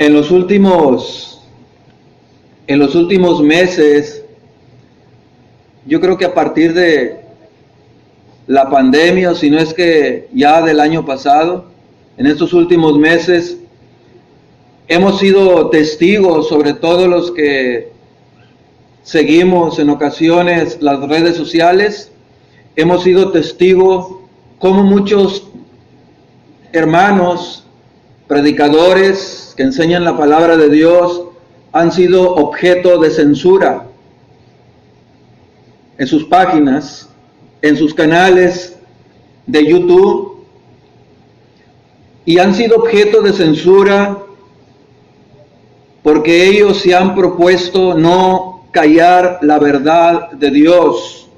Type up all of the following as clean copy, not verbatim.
En los últimos meses, yo creo que a partir de la pandemia, o si no es que ya del año pasado, en estos últimos meses, hemos sido testigos, sobre todo los que seguimos en ocasiones las redes sociales, hemos sido testigos como muchos hermanos, predicadores que enseñan la palabra de Dios, han sido objeto de censura en sus páginas, en sus canales de YouTube, y han sido objeto de censura porque ellos se han propuesto no callar la verdad de Dios.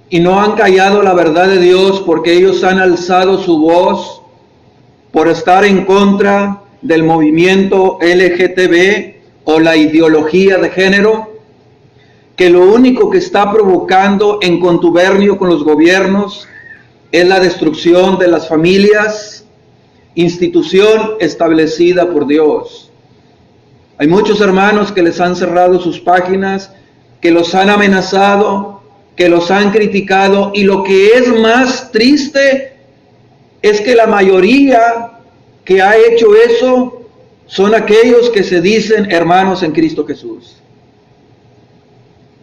Y no han callado la verdad de Dios porque ellos han alzado su voz por estar en contra del movimiento LGTB o la ideología de género, que lo único que está provocando en contubernio con los gobiernos es la destrucción de las familias, institución establecida por Dios. Hay muchos hermanos que les han cerrado sus páginas, que los han amenazado, que los han criticado, y lo que es más triste es que la mayoría que ha hecho eso son aquellos que se dicen hermanos en Cristo Jesús.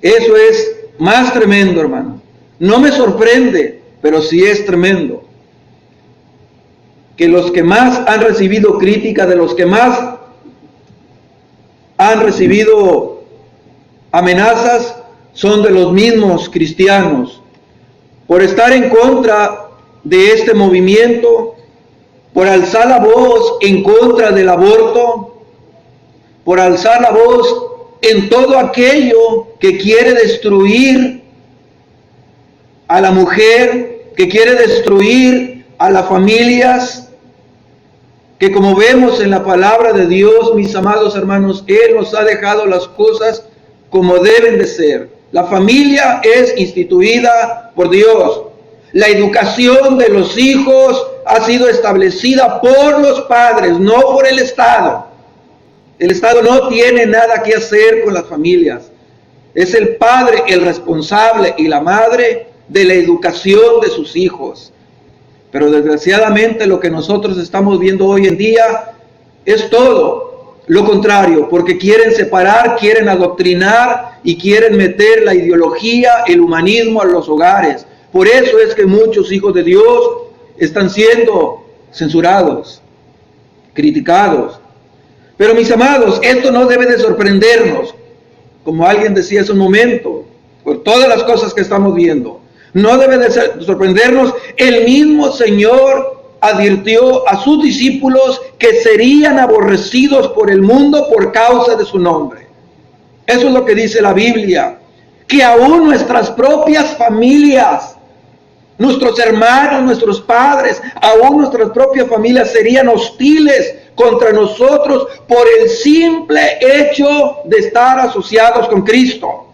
Eso es más tremendo, hermano. No me sorprende, pero sí es tremendo que los que más han recibido crítica, de los que más han recibido amenazas, son de los mismos cristianos, por estar en contra de este movimiento, por alzar la voz en contra del aborto, por alzar la voz en todo aquello que quiere destruir a la mujer, que quiere destruir a las familias, que como vemos en la palabra de Dios, mis amados hermanos, Él nos ha dejado las cosas como deben de ser. La familia es instituida por Dios. La educación de los hijos ha sido establecida por los padres, no por el Estado. El Estado no tiene nada que hacer con las familias. Es el padre el responsable y la madre de la educación de sus hijos. Pero desgraciadamente lo que nosotros estamos viendo hoy en día es todo lo contrario, porque quieren separar, quieren adoctrinar y quieren meter la ideología, el humanismo a los hogares. Por eso es que muchos hijos de Dios están siendo censurados, criticados. Pero mis amados, esto no debe de sorprendernos, como alguien decía hace un momento, por todas las cosas que estamos viendo. No debe de sorprendernos. El mismo Señor advirtió a sus discípulos que serían aborrecidos por el mundo por causa de su nombre. Eso es lo que dice la Biblia, que aún nuestras propias familias, nuestros hermanos, nuestros padres, aún nuestras propias familias serían hostiles contra nosotros por el simple hecho de estar asociados con Cristo.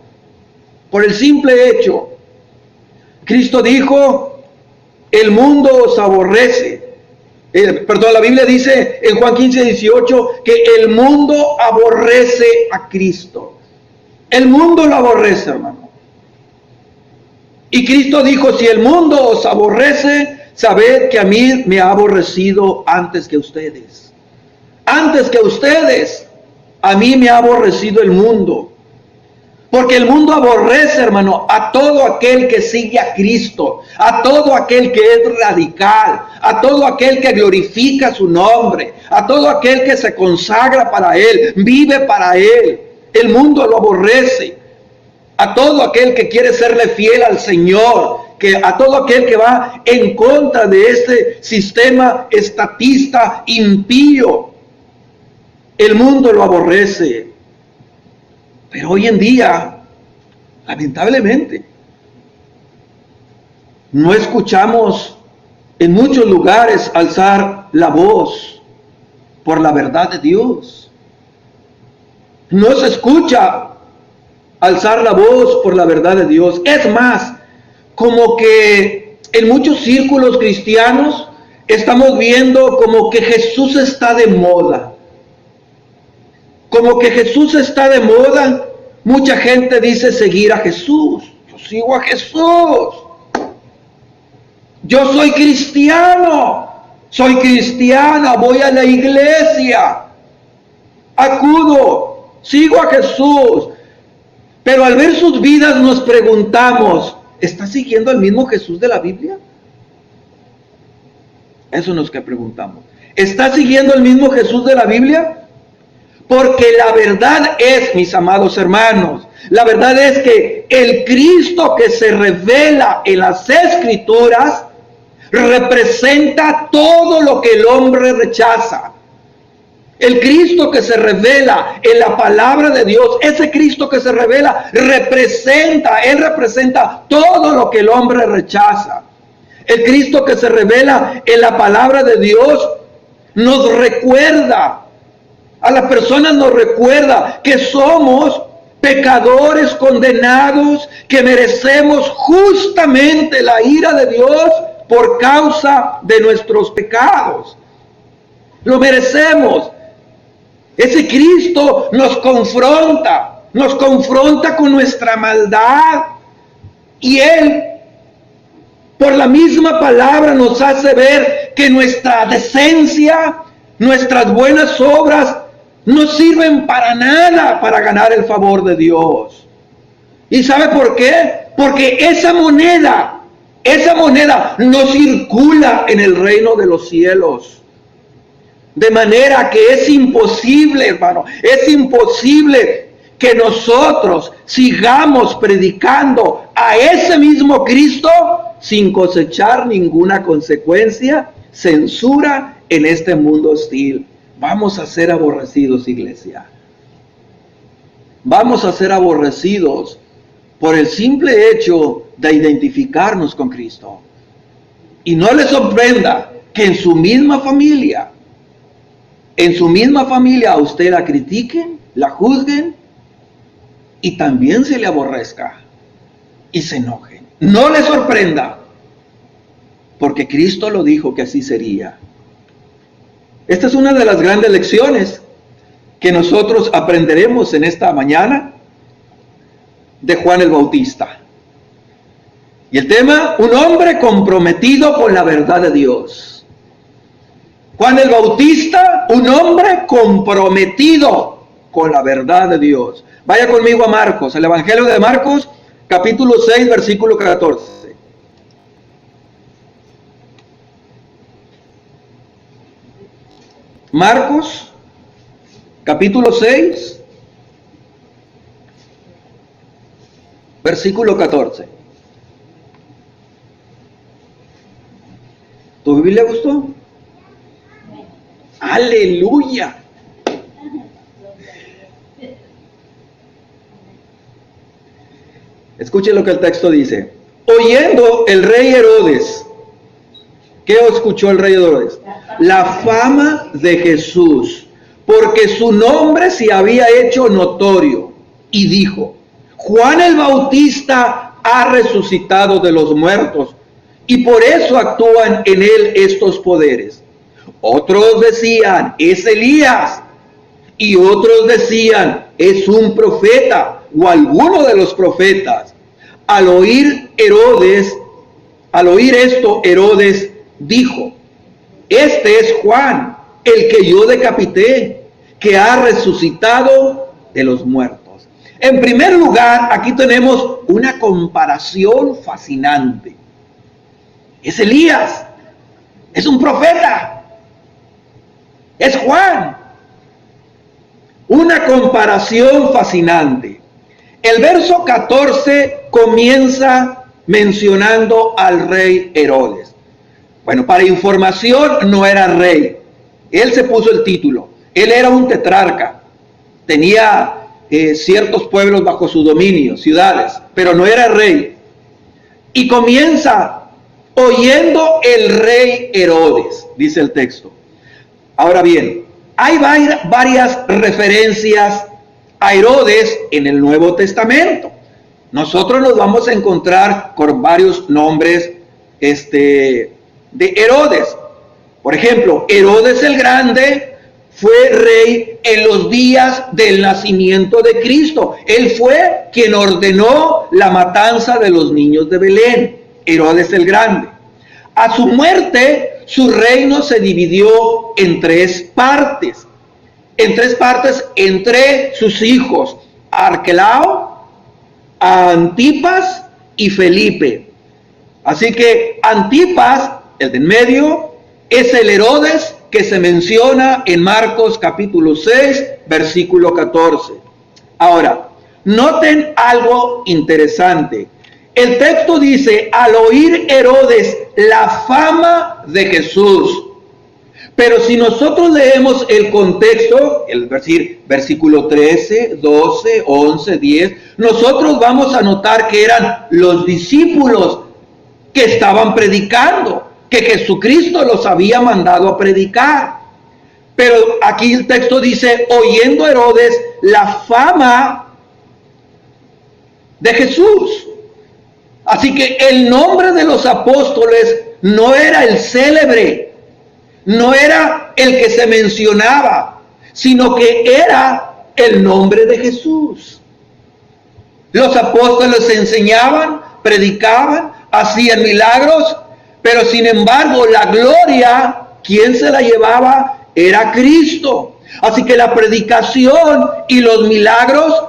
Por el simple hecho. Cristo dijo, el mundo os aborrece. La Biblia dice en Juan 15:18 que el mundo aborrece a Cristo. El mundo lo aborrece, hermano. Y Cristo dijo, si el mundo os aborrece, sabed que a mí me ha aborrecido antes que ustedes. Antes que ustedes, a mí me ha aborrecido el mundo. Porque el mundo aborrece, hermano, a todo aquel que sigue a Cristo, a todo aquel que es radical, a todo aquel que glorifica su nombre, a todo aquel que se consagra para Él, vive para Él. El mundo lo aborrece. A todo aquel que quiere serle fiel al Señor, a todo aquel que va en contra de este sistema estatista impío. El mundo lo aborrece. Pero hoy en día, lamentablemente, no escuchamos en muchos lugares alzar la voz por la verdad de Dios. No se escucha alzar la voz por la verdad de Dios. Es más, como que en muchos círculos cristianos estamos viendo como que Jesús está de moda. Como que Jesús está de moda. Mucha gente dice seguir a Jesús. Yo sigo a Jesús. Yo soy cristiano. Soy cristiana. Voy a la iglesia. Acudo. Sigo a Jesús. Pero al ver sus vidas nos preguntamos, ¿está siguiendo al mismo Jesús de la Biblia? Eso es lo que preguntamos. ¿Está siguiendo el mismo Jesús de la Biblia? Porque la verdad es, mis amados hermanos, la verdad es que el Cristo que se revela en las Escrituras representa todo lo que el hombre rechaza. El Cristo que se revela en la palabra de Dios, ese Cristo que se revela Él representa todo lo que el hombre rechaza. El Cristo que se revela en la palabra de Dios nos recuerda, a las personas nos recuerda que somos pecadores condenados, que merecemos justamente la ira de Dios por causa de nuestros pecados. Lo merecemos. Ese Cristo nos confronta con nuestra maldad, y Él, por la misma palabra, nos hace ver que nuestra decencia, nuestras buenas obras, no sirven para nada para ganar el favor de Dios. ¿Y sabe por qué? Porque esa moneda no circula en el reino de los cielos. De manera que es imposible, hermano, es imposible que nosotros sigamos predicando a ese mismo Cristo sin cosechar ninguna consecuencia, censura en este mundo hostil. Vamos a ser aborrecidos, iglesia. Vamos a ser aborrecidos por el simple hecho de identificarnos con Cristo. Y no les sorprenda que en su misma familia a usted la critiquen, la juzguen y también se le aborrezca y se enojen. No le sorprenda, porque Cristo lo dijo que así sería. Esta es una de las grandes lecciones que nosotros aprenderemos en esta mañana de Juan el Bautista. Y el tema, un hombre comprometido con la verdad de Dios. Juan el Bautista, un hombre comprometido con la verdad de Dios. Vaya conmigo a Marcos, el Evangelio de Marcos, capítulo 6, versículo 14. Marcos, capítulo 6, versículo 14. ¿Tu Biblia gustó? ¡Aleluya! Escuchen lo que el texto dice. Oyendo el rey Herodes, ¿qué escuchó el rey Herodes? La fama de Jesús, porque su nombre se había hecho notorio, y dijo: Juan el Bautista ha resucitado de los muertos, y por eso actúan en él estos poderes. Otros decían, es Elías, y otros decían, es un profeta, o alguno de los profetas. Al oír esto, Herodes dijo: este es Juan, el que yo decapité, que ha resucitado de los muertos. En primer lugar, aquí tenemos una comparación fascinante. Es Elías, es un profeta, es Juan. Una comparación fascinante. El verso 14 comienza mencionando al rey Herodes. Bueno, para información, no era rey. Él se puso el título. Él era un tetrarca. Tenía ciertos pueblos bajo su dominio, ciudades, pero no era rey. Y comienza oyendo el rey Herodes, dice el texto. Ahora bien, hay varias referencias a Herodes en el Nuevo Testamento. Nosotros nos vamos a encontrar con varios nombres de Herodes. Por ejemplo, Herodes el Grande fue rey en los días del nacimiento de Cristo. Él fue quien ordenó la matanza de los niños de Belén, Herodes el Grande. A su muerte, su reino se dividió en tres partes. Entre sus hijos, Arquelao, Antipas y Felipe. Así que Antipas, el de en medio, es el Herodes que se menciona en Marcos capítulo 6, versículo 14. Ahora, noten algo interesante. El texto dice, al oír Herodes la fama de Jesús. Pero si nosotros leemos el contexto, es decir, versículo 13, 12, 11, 10, nosotros vamos a notar que eran los discípulos que estaban predicando, que Jesucristo los había mandado a predicar. Pero aquí el texto dice, oyendo Herodes la fama de Jesús. Así que el nombre de los apóstoles no era el célebre, no era el que se mencionaba, sino que era el nombre de Jesús. Los apóstoles enseñaban, predicaban, hacían milagros, pero sin embargo la gloria, ¿quién se la llevaba? Era Cristo. Así que la predicación y los milagros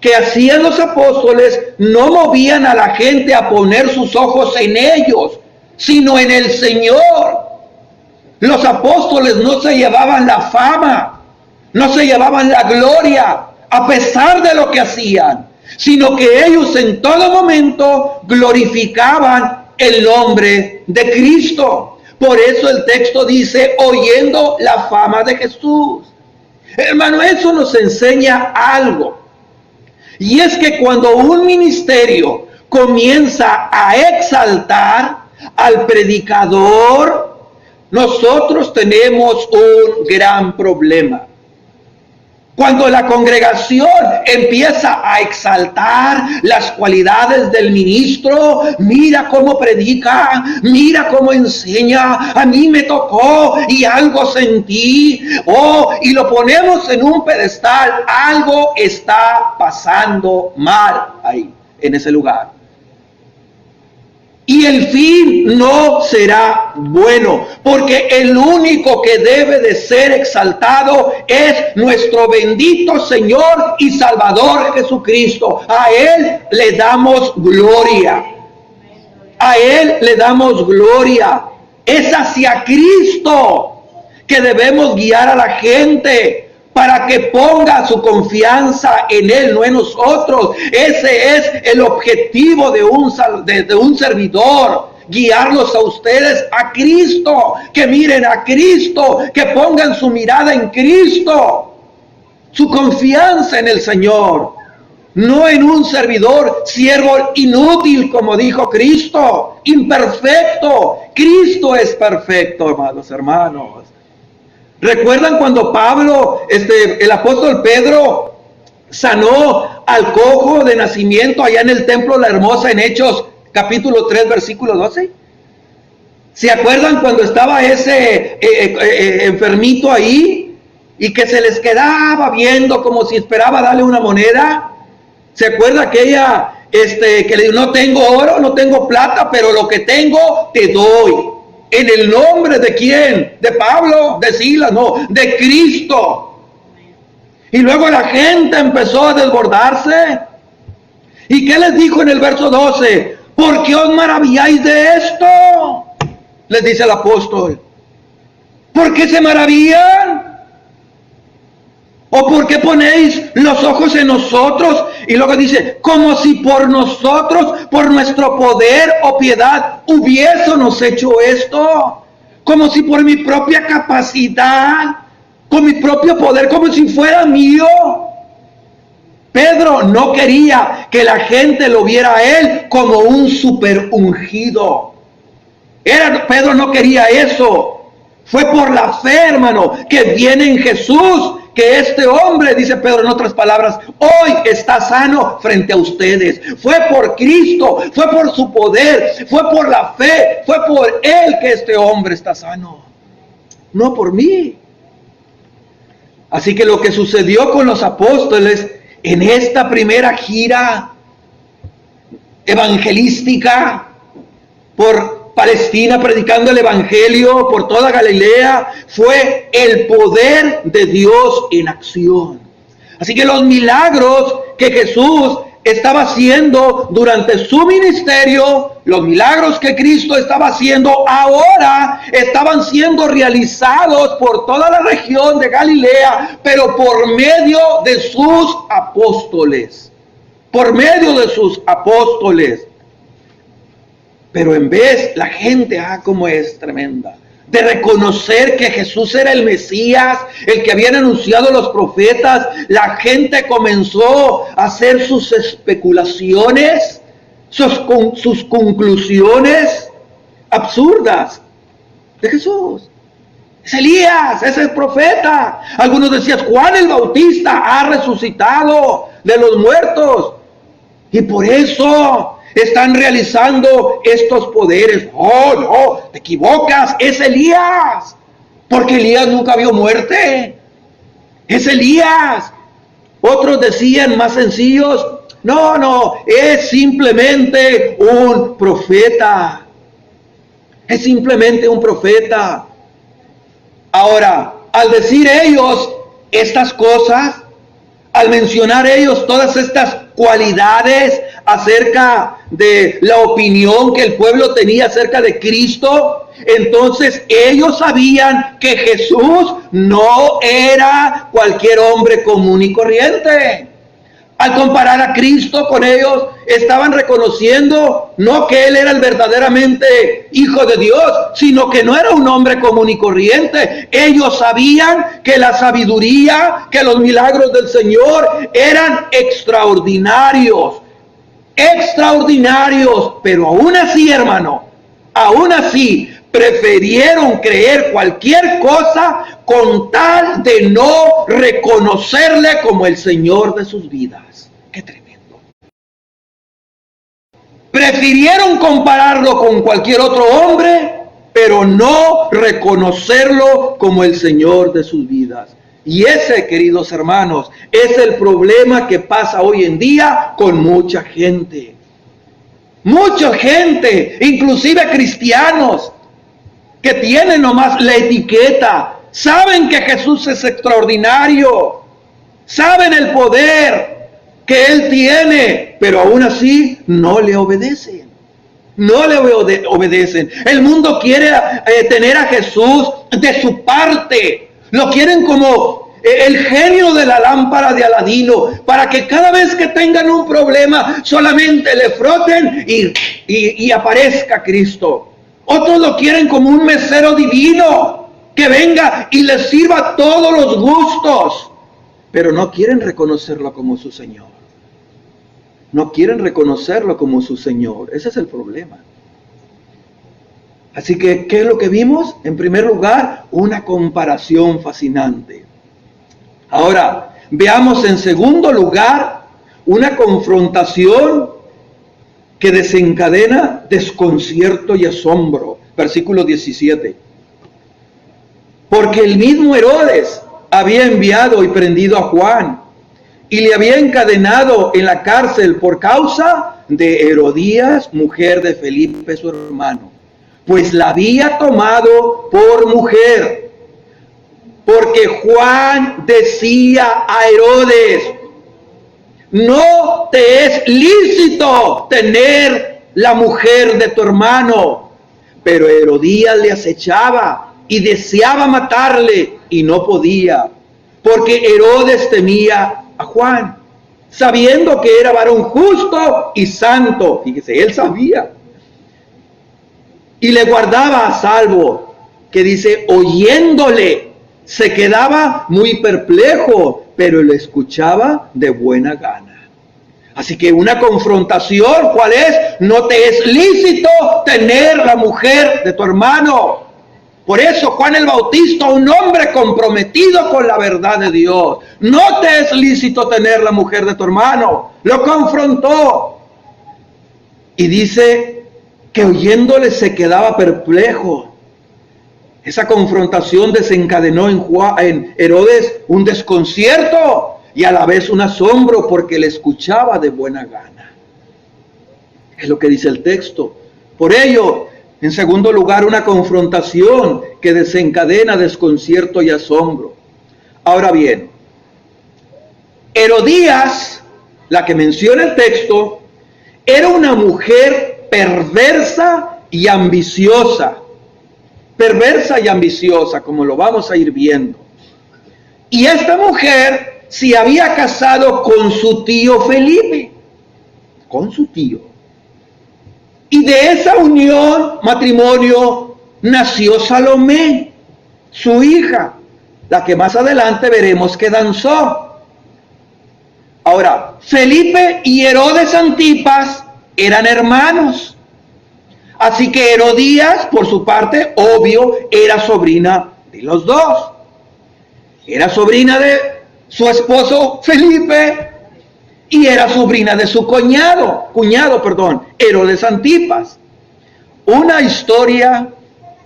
que hacían los apóstoles no movían a la gente a poner sus ojos en ellos, sino en el Señor. Los apóstoles no se llevaban la fama, no se llevaban la gloria, a pesar de lo que hacían, sino que ellos en todo momento glorificaban el nombre de Cristo. Por eso el texto dice, oyendo la fama de Jesús. Hermano, eso nos enseña algo. Y es que cuando un ministerio comienza a exaltar al predicador, nosotros tenemos un gran problema. Cuando la congregación empieza a exaltar las cualidades del ministro, mira cómo predica, mira cómo enseña, a mí me tocó y algo sentí, y lo ponemos en un pedestal, algo está pasando mal ahí, en ese lugar. Y el fin no será bueno, porque el único que debe de ser exaltado es nuestro bendito Señor y Salvador Jesucristo. A Él le damos gloria. A Él le damos gloria. Es hacia Cristo que debemos guiar a la gente, para que ponga su confianza en Él, no en nosotros. Ese es el objetivo de un servidor, guiarlos a ustedes a Cristo, que miren a Cristo, que pongan su mirada en Cristo, su confianza en el Señor, no en un servidor, siervo inútil, como dijo Cristo, imperfecto. Cristo es perfecto, amados hermanos. ¿Recuerdan cuando Pablo, el apóstol Pedro, sanó al cojo de nacimiento allá en el templo La Hermosa en Hechos capítulo 3 versículo 12? ¿Se acuerdan cuando estaba ese enfermito ahí y que se les quedaba viendo como si esperaba darle una moneda? ¿Se acuerda aquella que le dijo, no tengo oro, no tengo plata, pero lo que tengo te doy? ¿En el nombre de quién? ¿De Pablo? ¿De Silas? No, de Cristo. Y luego la gente empezó a desbordarse. ¿Y qué les dijo en el verso 12? ¿Por qué os maravilláis de esto? Les dice el apóstol. ¿Por qué se maravillan? ¿O por qué ponéis los ojos en nosotros? Y luego dice, como si por nosotros, por nuestro poder o piedad, hubiésemos hecho esto. Como si por mi propia capacidad, con mi propio poder, como si fuera mío. Pedro no quería que la gente lo viera a él como un super ungido. Pedro no quería eso. Fue por la fe, hermano, que viene en Jesús, que este hombre, dice Pedro en otras palabras, hoy está sano frente a ustedes. Fue por Cristo, fue por su poder, fue por la fe, fue por Él que este hombre está sano. no por mí. Así que lo que sucedió con los apóstoles en esta primera gira evangelística por Palestina, predicando el evangelio por toda Galilea, fue el poder de Dios en acción. Así que los milagros que Jesús estaba haciendo durante su ministerio, los milagros que Cristo estaba haciendo ahora, estaban siendo realizados por toda la región de Galilea, pero por medio de sus apóstoles. Por medio de sus apóstoles. Pero en vez, la gente, como es tremenda, de reconocer que Jesús era el Mesías, el que habían anunciado los profetas, la gente comenzó a hacer sus especulaciones, sus conclusiones absurdas de Jesús. Es Elías, es el profeta. Algunos decían, Juan el Bautista ha resucitado de los muertos, y por eso están realizando estos poderes. Oh, no, te equivocas, es Elías, porque Elías nunca vio muerte. Es Elías. Otros decían, más sencillos, no, es simplemente un profeta. Es simplemente un profeta. Ahora, al decir ellos estas cosas, al mencionar ellos todas estas cualidades acerca de la opinión que el pueblo tenía acerca de Cristo, entonces ellos sabían que Jesús no era cualquier hombre común y corriente. Al comparar a Cristo con ellos, estaban reconociendo no que Él era el verdaderamente Hijo de Dios, sino que no era un hombre común y corriente. Ellos sabían que la sabiduría, que los milagros del Señor eran extraordinarios. Extraordinarios, pero aún así, hermano, aún así, prefirieron creer cualquier cosa con tal de no reconocerle como el Señor de sus vidas. ¡Qué tremendo! Prefirieron compararlo con cualquier otro hombre, pero no reconocerlo como el Señor de sus vidas. Y ese, queridos hermanos, es el problema que pasa hoy en día con mucha gente. Mucha gente, inclusive cristianos, que tienen nomás la etiqueta, saben que Jesús es extraordinario, saben el poder que Él tiene, pero aún así no le obedecen. No le obedecen. El mundo quiere tener a Jesús de su parte. Lo quieren como el genio de la lámpara de Aladino, para que cada vez que tengan un problema solamente le froten y aparezca Cristo. Otros lo quieren como un mesero divino que venga y les sirva todos los gustos, pero no quieren reconocerlo como su Señor. No quieren reconocerlo como su Señor. Ese es el problema. Así que, ¿qué es lo que vimos? En primer lugar, una comparación fascinante. Ahora, veamos en segundo lugar una confrontación que desencadena desconcierto y asombro. Versículo 17. Porque el mismo Herodes había enviado y prendido a Juan y le había encadenado en la cárcel por causa de Herodías, mujer de Felipe su hermano, pues la había tomado por mujer. Porque Juan decía a Herodes, no te es lícito tener la mujer de tu hermano. Pero Herodías le acechaba y deseaba matarle y no podía, porque Herodes temía a Juan, sabiendo que era varón justo y santo. Fíjese, él sabía. Y le guardaba a salvo, que dice, oyéndole, se quedaba muy perplejo, pero le escuchaba de buena gana. Así que una confrontación, ¿cuál es? No te es lícito tener la mujer de tu hermano. Por eso Juan el Bautista, un hombre comprometido con la verdad de Dios, no te es lícito tener la mujer de tu hermano. Lo confrontó. Y dice que oyéndole se quedaba perplejo. Esa confrontación desencadenó en Herodes un desconcierto y a la vez un asombro porque le escuchaba de buena gana. Es lo que dice el texto. Por ello, en segundo lugar, una confrontación que desencadena desconcierto y asombro. Ahora bien, Herodías, la que menciona el texto, era una mujer perversa y ambiciosa. Perversa y ambiciosa, como lo vamos a ir viendo. Y esta mujer se había casado con su tío Felipe, con su tío. Y de esa unión, matrimonio, nació Salomé, su hija, la que más adelante veremos que danzó. Ahora, Felipe y Herodes Antipas eran hermanos. Así que Herodías, por su parte, obvio, era sobrina de los dos. Era sobrina de su esposo Felipe y era sobrina de su cuñado, Herodes Antipas. Una historia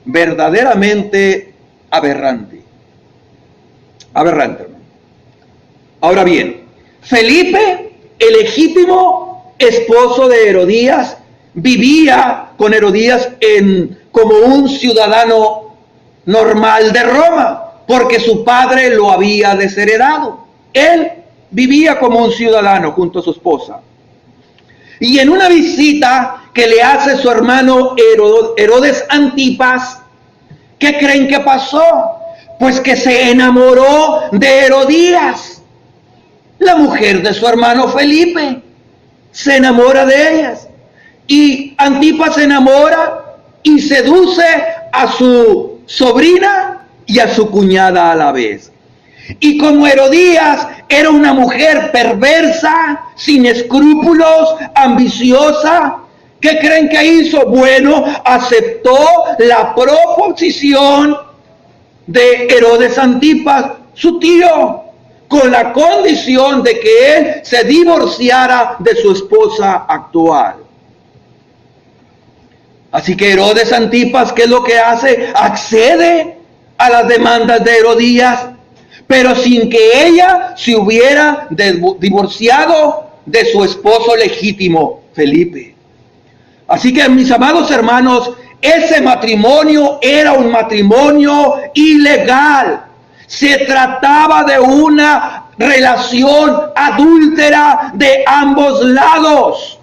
verdaderamente aberrante. Aberrante, hermano. Ahora bien, Felipe, el legítimo esposo de Herodías, vivía con Herodías como un ciudadano normal de Roma, porque su padre lo había desheredado. Él vivía como un ciudadano junto a su esposa. Y en una visita que le hace su hermano Herodes Antipas, ¿qué creen que pasó? Pues que se enamoró de Herodías, la mujer de su hermano Felipe. Se enamora de ellas. Y Antipas se enamora y seduce a su sobrina y a su cuñada a la vez. Y como Herodías era una mujer perversa, sin escrúpulos, ambiciosa, ¿qué creen que hizo? Bueno, aceptó la proposición de Herodes Antipas, su tío, con la condición de que él se divorciara de su esposa actual. Así que Herodes Antipas, ¿qué es lo que hace? Accede a las demandas de Herodías, pero sin que ella se hubiera divorciado de su esposo legítimo, Felipe. Así que, mis amados hermanos, ese matrimonio era un matrimonio ilegal. Se trataba de una relación adúltera de ambos lados.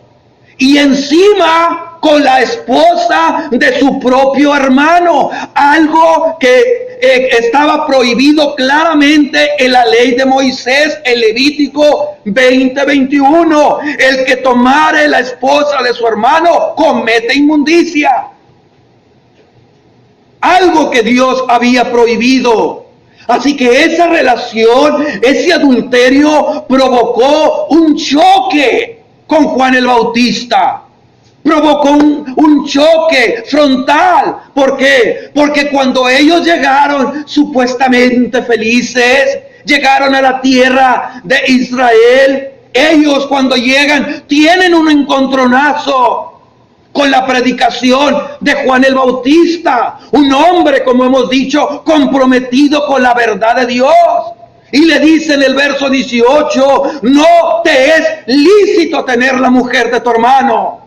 Y encima con la esposa de su propio hermano, algo que estaba prohibido claramente en la ley de Moisés, en Levítico 20:21. El que tomare la esposa de su hermano comete inmundicia. Algo que Dios había prohibido. Así que esa relación, ese adulterio provocó un choque con Juan el Bautista. Provocó un choque frontal. ¿Por qué? Porque cuando ellos llegaron supuestamente felices, llegaron a la tierra de Israel, ellos cuando llegan tienen un encontronazo con la predicación de Juan el Bautista, un hombre, como hemos dicho, comprometido con la verdad de Dios. Y le dice en el verso 18, no te es lícito tener la mujer de tu hermano.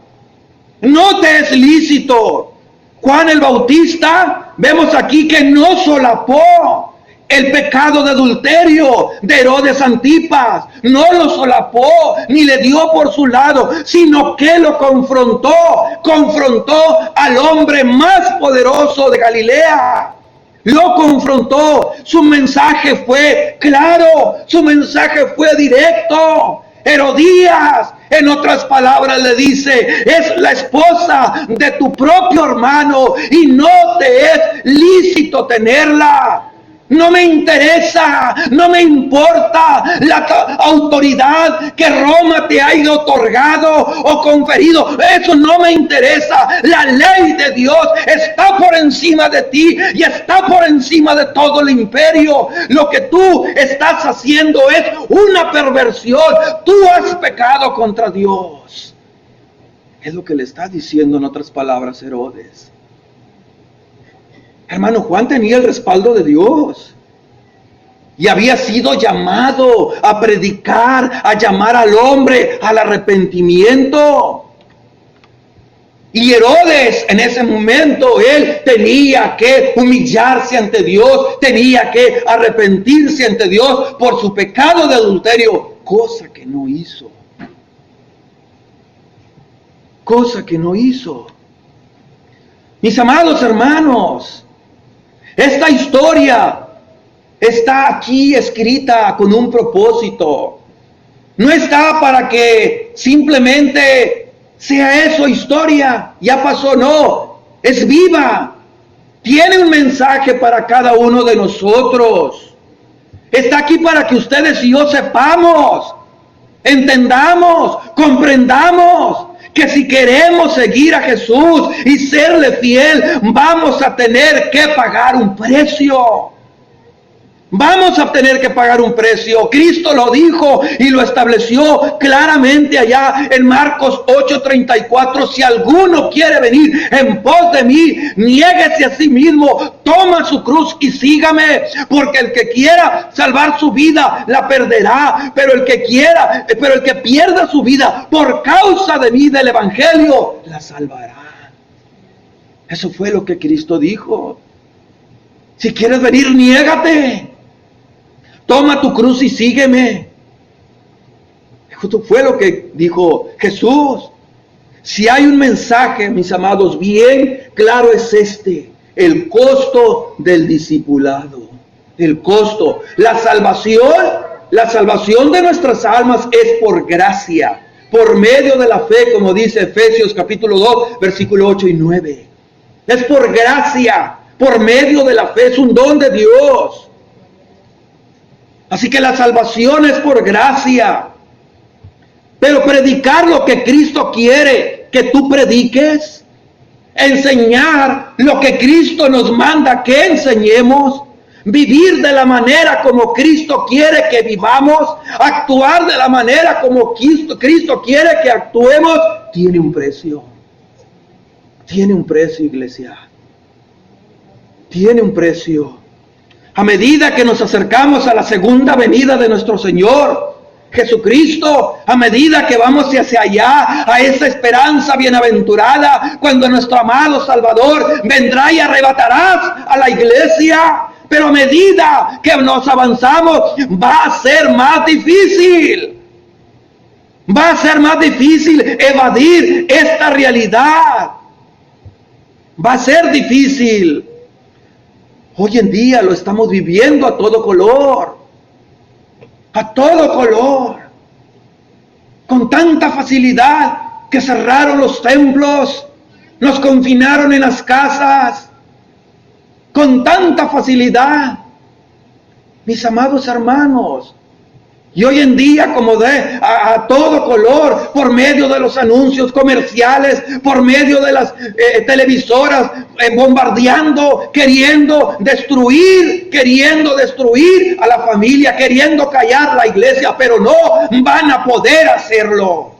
No te es lícito. Juan el Bautista, vemos aquí que no solapó el pecado de adulterio de Herodes Antipas, no lo solapó ni le dio por su lado, sino que lo confrontó al hombre más poderoso de Galilea. Lo confrontó, su mensaje fue claro, su mensaje fue directo. Herodías, en otras palabras, le dice, es la esposa de tu propio hermano y no te es lícito tenerla. No me interesa, no me importa la autoridad que Roma te haya otorgado o conferido. Eso no me interesa. La ley de Dios está por encima de ti y está por encima de todo el imperio. Lo que tú estás haciendo es una perversión. Tú has pecado contra Dios. Es lo que le está diciendo en otras palabras Herodes. Hermano, Juan tenía el respaldo de Dios. Y había sido llamado a predicar, a llamar al hombre al arrepentimiento. Y Herodes, en ese momento, él tenía que humillarse ante Dios, tenía que arrepentirse ante Dios por su pecado de adulterio, cosa que no hizo. Cosa que no hizo. Mis amados hermanos, esta historia está aquí escrita con un propósito. No está para que simplemente sea eso historia, ya pasó, no, es viva, tiene un mensaje para cada uno de nosotros. Está aquí para que ustedes y yo sepamos, entendamos, comprendamos que si queremos seguir a Jesús y serle fiel, vamos a tener que pagar un precio. Vamos a tener que pagar un precio. Cristo lo dijo y lo estableció claramente allá en Marcos 8:34. Si alguno quiere venir en pos de mí, niéguese a sí mismo, toma su cruz y sígame. Porque el que quiera salvar su vida, la perderá. Pero el que pierda su vida por causa de mí, del evangelio, la salvará. Eso fue lo que Cristo dijo. Si quieres venir, niégate. Toma tu cruz y sígueme. Esto fue lo que dijo Jesús. Si hay un mensaje, mis amados, bien claro es este: el costo del discipulado. El costo. La salvación de nuestras almas es por gracia, por medio de la fe, como dice Efesios capítulo 2, versículo 8 y 9. Es por gracia, por medio de la fe, es un don de Dios. Así que la salvación es por gracia. Pero predicar lo que Cristo quiere que tú prediques, enseñar lo que Cristo nos manda que enseñemos, vivir de la manera como Cristo quiere que vivamos, actuar de la manera como Cristo quiere que actuemos, tiene un precio. Tiene un precio, iglesia. Tiene un precio. A medida que nos acercamos a la segunda venida de nuestro Señor Jesucristo, a medida que vamos hacia allá, a esa esperanza bienaventurada, cuando nuestro amado Salvador vendrá y arrebatará a la iglesia, pero a medida que nos avanzamos, va a ser más difícil. Va a ser más difícil evadir esta realidad. Va a ser difícil. Hoy en día lo estamos viviendo a todo color. A todo color. Con tanta facilidad que cerraron los templos, nos confinaron en las casas. Con tanta facilidad. Mis amados hermanos, y hoy en día, como a todo color, por medio de los anuncios comerciales, por medio de las televisoras, bombardeando, queriendo destruir a la familia, queriendo callar la iglesia, pero no van a poder hacerlo.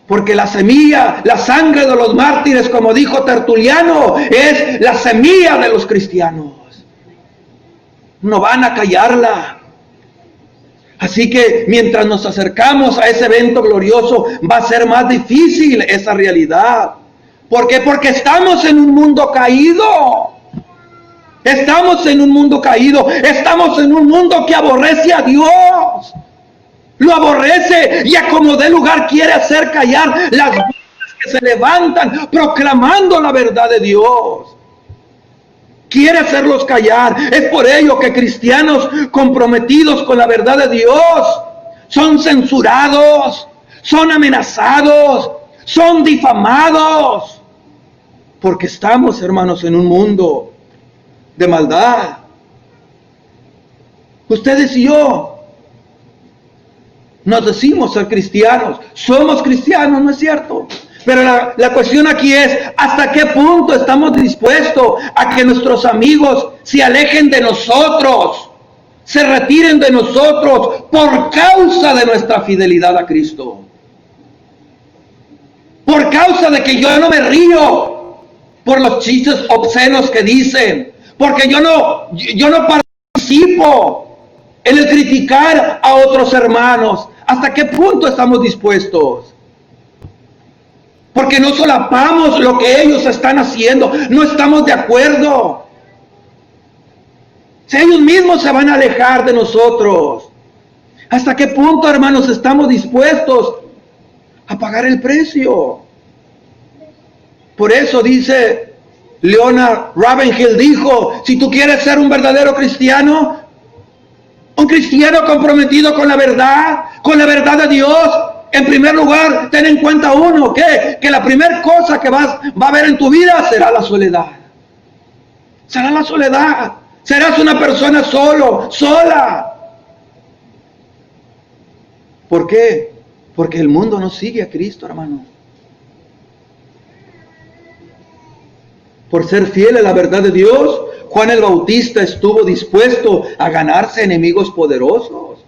Porque la semilla, la sangre de los mártires, como dijo Tertuliano, es la semilla de los cristianos. No van a callarla. Así que mientras nos acercamos a ese evento glorioso, va a ser más difícil esa realidad. ¿Por qué? Porque estamos en un mundo caído. Estamos en un mundo caído. Estamos en un mundo que aborrece a Dios. Lo aborrece y a como dé lugar quiere hacer callar las voces que se levantan proclamando la verdad de Dios. Quiere hacerlos callar. Es por ello que cristianos comprometidos con la verdad de Dios son censurados, son amenazados, son difamados. Porque estamos, hermanos, en un mundo de maldad. Ustedes y yo nos decimos ser cristianos, somos cristianos, ¿no es cierto? Pero la cuestión aquí es, ¿hasta qué punto estamos dispuestos a que nuestros amigos se alejen de nosotros, se retiren de nosotros por causa de nuestra fidelidad a Cristo? Por causa de que yo no me río por los chistes obscenos que dicen, porque yo no participo en el criticar a otros hermanos. ¿Hasta qué punto estamos dispuestos? Porque no solapamos lo que ellos están haciendo, no estamos de acuerdo. Si ellos mismos se van a alejar de nosotros, ¿hasta qué punto, hermanos, estamos dispuestos a pagar el precio? Por eso dice Leonard Ravenhill, dijo, si tú quieres ser un verdadero cristiano, un cristiano comprometido con la verdad de Dios, en primer lugar, ten en cuenta uno, que la primera cosa que va a haber en tu vida será la soledad. Será la soledad. Serás una persona sola. ¿Por qué? Porque el mundo no sigue a Cristo, hermano. Por ser fiel a la verdad de Dios, Juan el Bautista estuvo dispuesto a ganarse enemigos poderosos.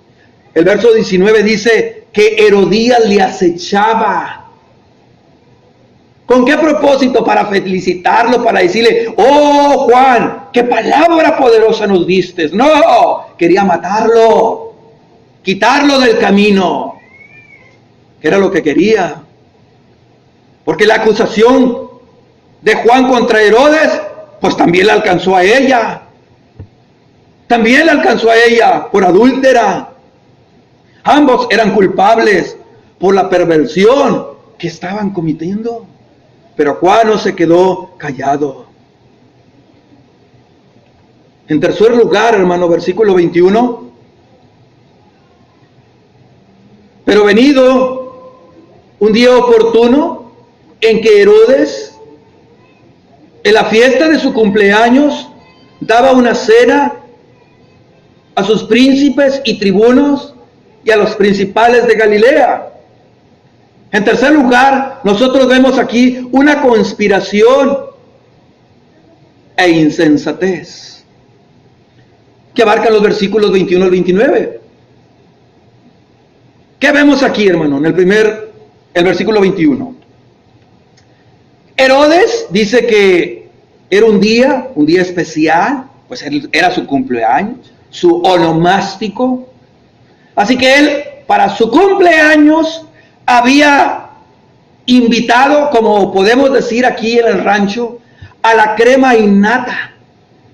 El verso 19 dice que Herodías le acechaba. ¿Con qué propósito? Para felicitarlo, para decirle, oh Juan, qué palabra poderosa nos diste. No, quería matarlo, quitarlo del camino. Era lo que quería. Porque la acusación de Juan contra Herodes, pues también la alcanzó a ella. También la alcanzó a ella por adúltera. Ambos eran culpables por la perversión que estaban cometiendo. Pero Juan no se quedó callado. En tercer lugar, hermano, versículo 21. Pero venido un día oportuno en que Herodes, en la fiesta de su cumpleaños, daba una cena a sus príncipes y tribunos y a los principales de Galilea. En tercer lugar, nosotros vemos aquí una conspiración e insensatez que abarcan los versículos 21 al 29. ¿Qué vemos aquí, hermano? En el versículo 21. Herodes dice que era un día especial, pues era su cumpleaños, su onomástico. Así que él, para su cumpleaños, había invitado, como podemos decir aquí en el rancho, a la crema innata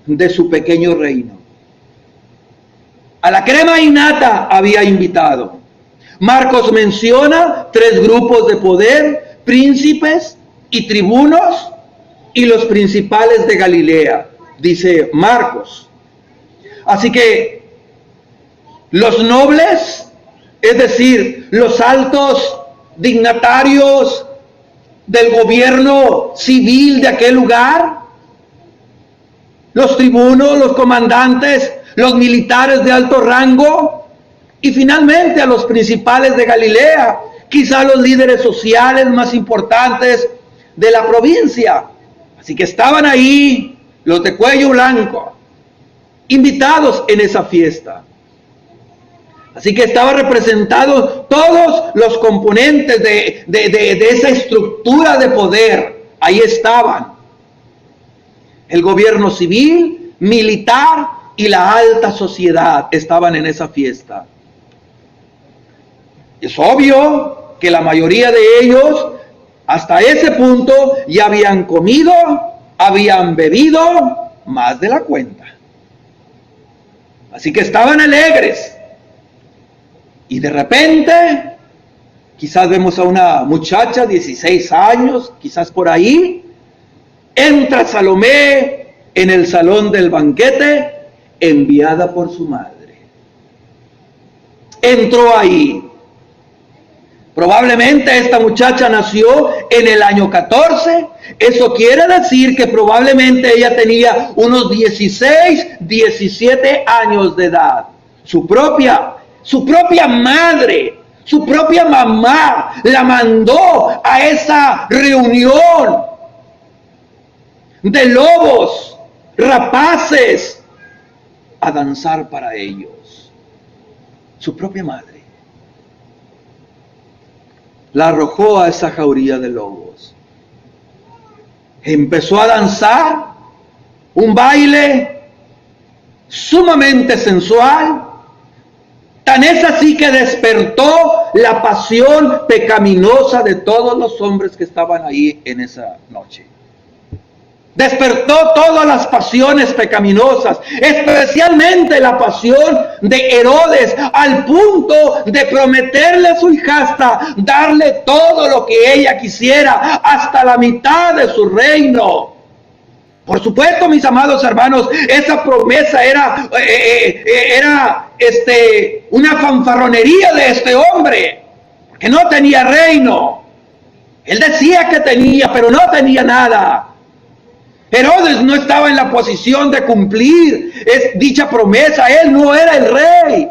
de su pequeño reino. A la crema innata había invitado. Marcos menciona 3 grupos de poder: príncipes y tribunos y los principales de Galilea, dice Marcos. Así que los nobles, es decir, los altos dignatarios del gobierno civil de aquel lugar, los tribunos, los comandantes, los militares de alto rango, y finalmente a los principales de Galilea, quizá los líderes sociales más importantes de la provincia. Así que estaban ahí los de cuello blanco, invitados en esa fiesta. Así que estaban representados todos los componentes de esa estructura de poder. Ahí estaban. El gobierno civil, militar y la alta sociedad estaban en esa fiesta. Es obvio que la mayoría de ellos, hasta ese punto, ya habían comido, habían bebido más de la cuenta. Así que estaban alegres. Y de repente, quizás vemos a una muchacha, 16 años, quizás por ahí, entra Salomé en el salón del banquete, enviada por su madre. Entró ahí. Probablemente esta muchacha nació en el año 14. Eso quiere decir que probablemente ella tenía unos 16, 17 años de edad. Su propia madre, su propia mamá la mandó a esa reunión de lobos, rapaces, a danzar para ellos. Su propia madre la arrojó a esa jauría de lobos. empezó a danzar un baile sumamente sensual. Tan es así que despertó la pasión pecaminosa de todos los hombres que estaban ahí en esa noche. Despertó todas las pasiones pecaminosas, especialmente la pasión de Herodes, al punto de prometerle a su hijastra darle todo lo que ella quisiera, hasta la mitad de su reino. Por supuesto, mis amados hermanos, esa promesa era una fanfarronería de este hombre, que no tenía reino. Él decía que tenía, pero no tenía nada. Herodes no estaba en la posición de cumplir dicha promesa. Él no era el rey.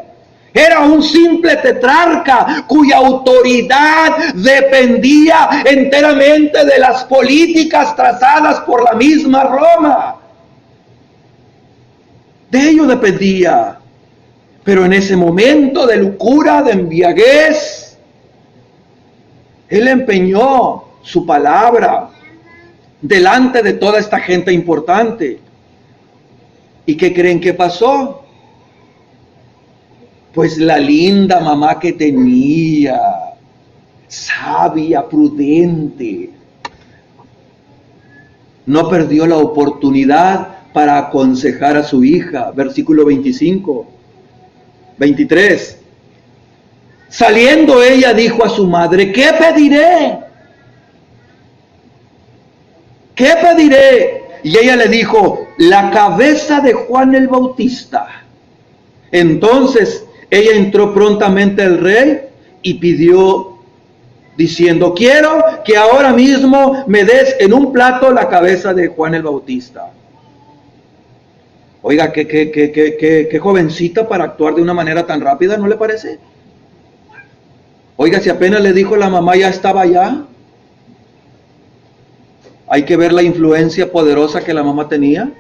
Era un simple tetrarca cuya autoridad dependía enteramente de las políticas trazadas por la misma Roma. De ello dependía. Pero en ese momento de locura, de embriaguez, él empeñó su palabra delante de toda esta gente importante. ¿Y qué creen que pasó? Pues la linda mamá que tenía, sabia, prudente, no perdió la oportunidad para aconsejar a su hija. Versículo 25, 23. Saliendo ella dijo a su madre: ¿qué pediré? ¿Qué pediré? Y ella le dijo: la cabeza de Juan el Bautista. Entonces ella entró prontamente al rey y pidió, diciendo: quiero que ahora mismo me des en un plato la cabeza de Juan el Bautista. Oiga, qué jovencita para actuar de una manera tan rápida, ¿no le parece? Oiga, si apenas le dijo la mamá, ya estaba allá. Hay que ver la influencia poderosa que la mamá tenía.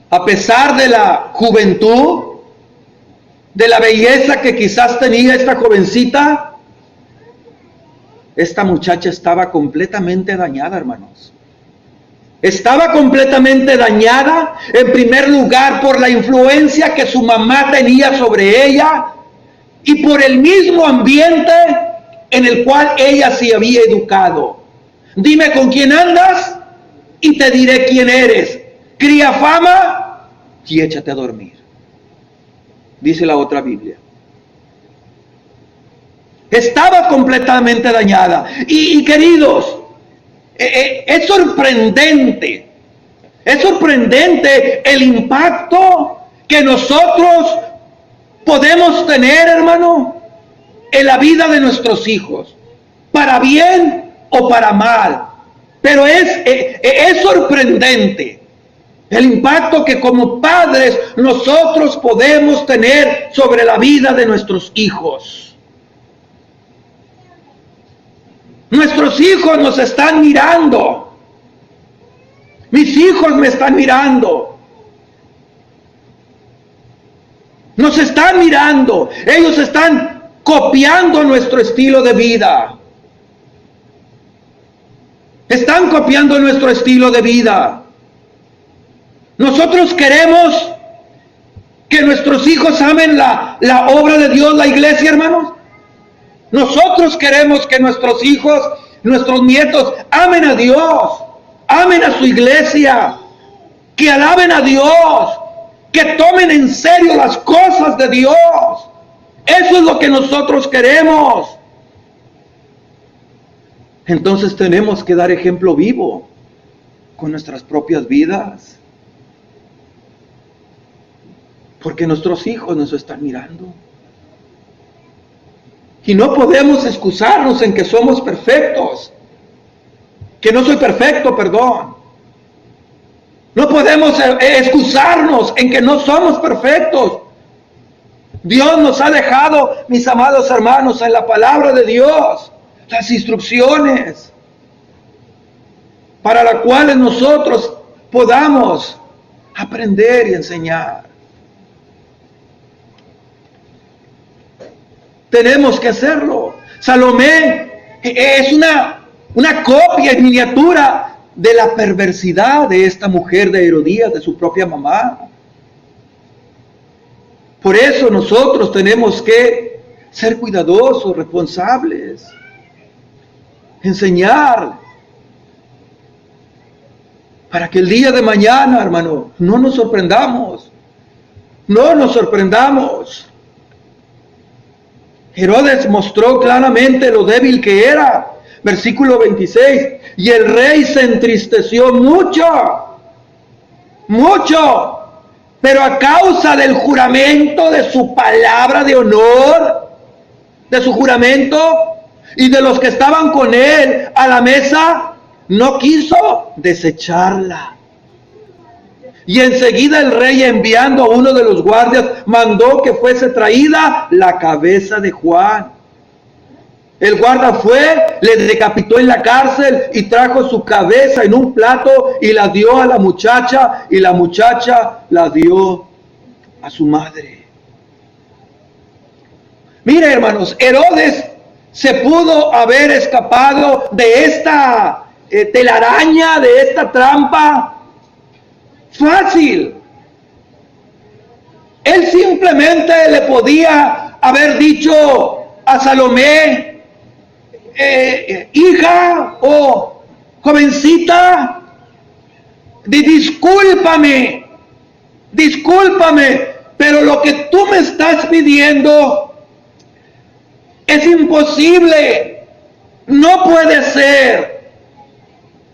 A pesar de la juventud, de la belleza que quizás tenía esta jovencita, esta muchacha estaba completamente dañada, hermanos. Estaba completamente dañada, en primer lugar, por la influencia que su mamá tenía sobre ella y por el mismo ambiente en el cual ella se había educado. Dime con quién andas y te diré quién eres. Cría fama y échate a dormir, dice la otra Biblia. Estaba completamente dañada. Y queridos, es sorprendente el impacto que nosotros podemos tener, hermano, en la vida de nuestros hijos, para bien o para mal. Pero es sorprendente el impacto que como padres nosotros podemos tener sobre la vida de nuestros hijos. Nuestros hijos nos están mirando. Mis hijos me están mirando. Nos están mirando. Ellos están copiando nuestro estilo de vida. Están copiando nuestro estilo de vida. Nosotros queremos que nuestros hijos amen la obra de Dios, la iglesia, hermanos. Nosotros queremos que nuestros hijos, nuestros nietos, amen a Dios, amen a su iglesia, que alaben a Dios, que tomen en serio las cosas de Dios. Eso es lo que nosotros queremos. Entonces tenemos que dar ejemplo vivo con nuestras propias vidas, porque nuestros hijos nos están mirando. Y no podemos excusarnos en que somos perfectos, que no soy perfecto, perdón. No podemos excusarnos en que no somos perfectos. Dios nos ha dejado, mis amados hermanos, en la palabra de Dios, las instrucciones para las cuales nosotros podamos aprender y enseñar. Tenemos que hacerlo. Salomé es una una copia en miniatura de la perversidad de esta mujer de Herodías, de su propia mamá. Por eso nosotros tenemos que ser cuidadosos, responsables, enseñar, para que el día de mañana, hermano, no nos sorprendamos. No nos sorprendamos. Herodes mostró claramente lo débil que era. Versículo 26. Y el rey se entristeció mucho, mucho, pero a causa del juramento de su palabra de honor, de su juramento y de los que estaban con él a la mesa, no quiso desecharla. Y enseguida el rey, enviando a uno de los guardias, mandó que fuese traída la cabeza de Juan. El guarda fue, le decapitó en la cárcel y trajo su cabeza en un plato y la dio a la muchacha, y la muchacha la dio a su madre. Mire, hermanos, Herodes se pudo haber escapado de esta telaraña, de esta trampa fácil. Él simplemente le podía haber dicho a Salomé, hija o jovencita, discúlpame, pero lo que tú me estás pidiendo es imposible, no puede ser.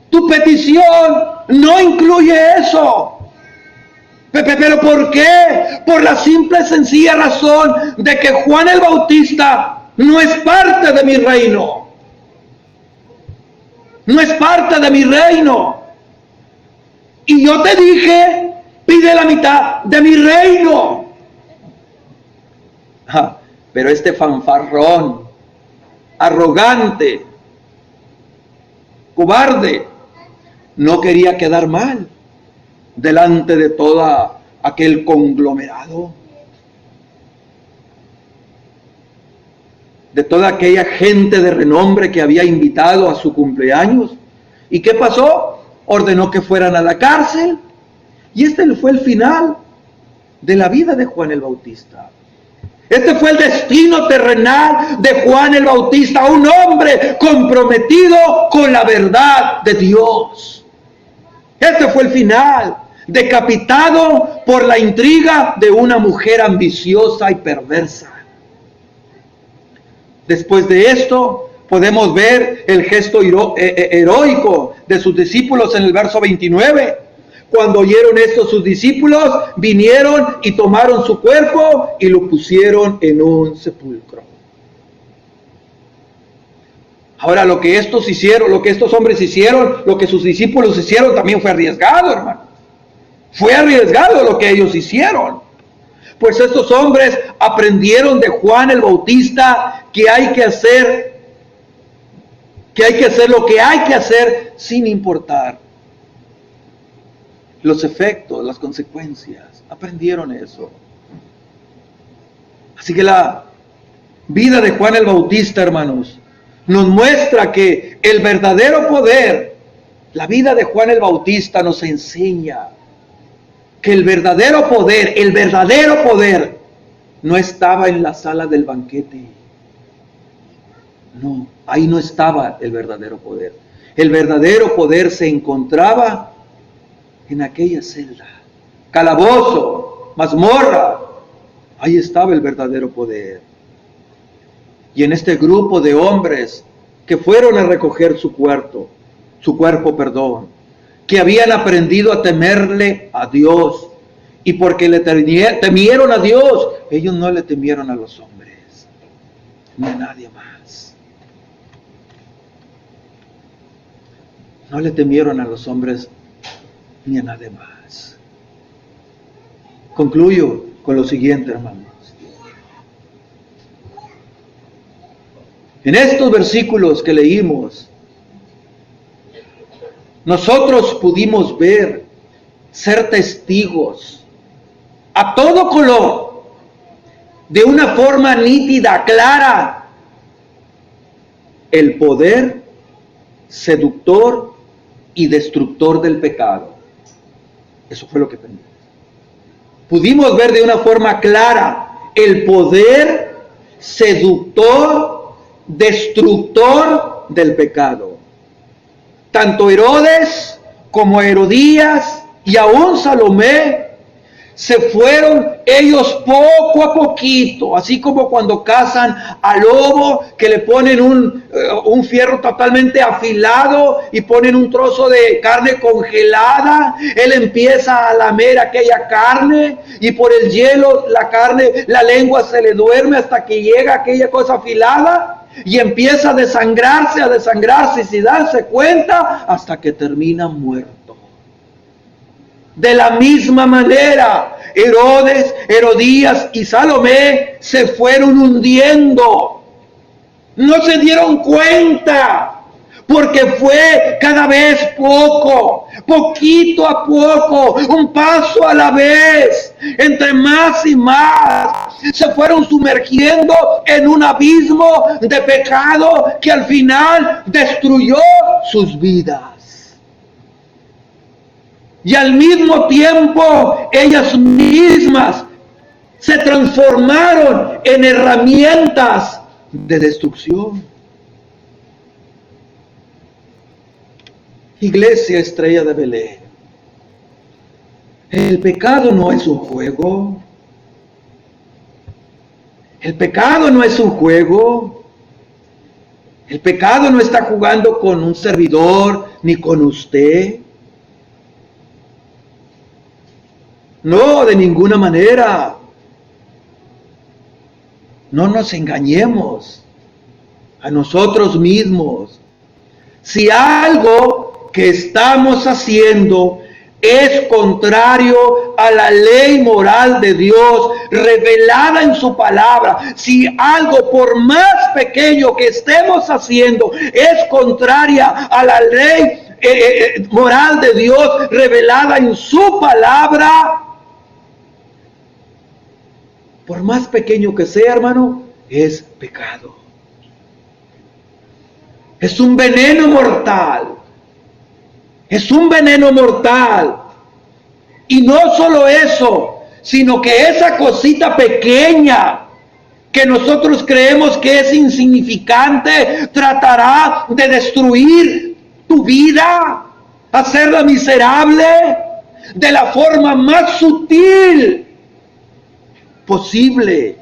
Tu petición no incluye eso. ¿Pero por qué? Por la simple y sencilla razón de que Juan el Bautista no es parte de mi reino. No es parte de mi reino. Y yo te dije, pide la mitad de mi reino. Pero este fanfarrón, arrogante, cobarde, no quería quedar mal delante de toda aquel conglomerado, de toda aquella gente de renombre que había invitado a su cumpleaños. ¿Y qué pasó? Ordenó que fueran a la cárcel, y este fue el final de la vida de Juan el Bautista. Este fue el destino terrenal de Juan el Bautista, un hombre comprometido con la verdad de Dios. Este fue el final, decapitado por la intriga de una mujer ambiciosa y perversa. Después de esto, podemos ver el gesto heroico de sus discípulos en el verso 29. Cuando oyeron esto, sus discípulos vinieron y tomaron su cuerpo y lo pusieron en un sepulcro. Ahora, lo que estos hicieron, lo que estos hombres hicieron, lo que sus discípulos hicieron, también fue arriesgado, hermano. Fue arriesgado lo que ellos hicieron. Pues estos hombres aprendieron de Juan el Bautista que hay que hacer lo que hay que hacer sin importar los efectos, las consecuencias. Aprendieron eso. Así que la vida de Juan el Bautista, hermanos, nos muestra que el verdadero poder, la vida de Juan el Bautista nos enseña que el verdadero poder no estaba en la sala del banquete. No, ahí no estaba el verdadero poder. El verdadero poder se encontraba en aquella celda, calabozo, mazmorra. Ahí estaba el verdadero poder. Y en este grupo de hombres que fueron a recoger su cuerpo, que habían aprendido a temerle a Dios, y porque le temieron a Dios, ellos no le temieron a los hombres, ni a nadie más. No le temieron a los hombres ni a nadie más. Concluyo con lo siguiente, hermanos. En estos versículos que leímos, nosotros pudimos ver, ser testigos a todo color, de una forma nítida, clara, el poder seductor y destructor del pecado. Eso fue lo que aprendimos. Pudimos ver de una forma clara el poder seductor, destructor del pecado. Tanto Herodes como Herodías y aún Salomé se fueron ellos poco a poquito, así como cuando cazan al lobo, que le ponen un fierro totalmente afilado y ponen un trozo de carne congelada. Él empieza a lamer aquella carne y por el hielo la carne, la lengua se le duerme hasta que llega aquella cosa afilada y empieza a desangrarse y sin darse cuenta hasta que termina muerto. De la misma manera, Herodes, Herodías y Salomé se fueron hundiendo. No se dieron cuenta, porque fue cada vez poquito a poco, un paso a la vez. Entre más y más se fueron sumergiendo en un abismo de pecado que al final destruyó sus vidas. Y al mismo tiempo ellas mismas se transformaron en herramientas de destrucción. Iglesia Estrella de Belén, el pecado no es un juego. El pecado no es un juego. El pecado no está jugando con un servidor ni con usted. No, de ninguna manera. No nos engañemos a nosotros mismos. Si algo que estamos haciendo es contrario a la ley moral de Dios revelada en su palabra, si algo por más pequeño que estemos haciendo es contraria a la ley moral de Dios revelada en su palabra, por más pequeño que sea, hermano, es pecado. Es un veneno mortal. Es un veneno mortal. Y no solo eso, sino que esa cosita pequeña que nosotros creemos que es insignificante, tratará de destruir tu vida, hacerla miserable de la forma más sutil posible,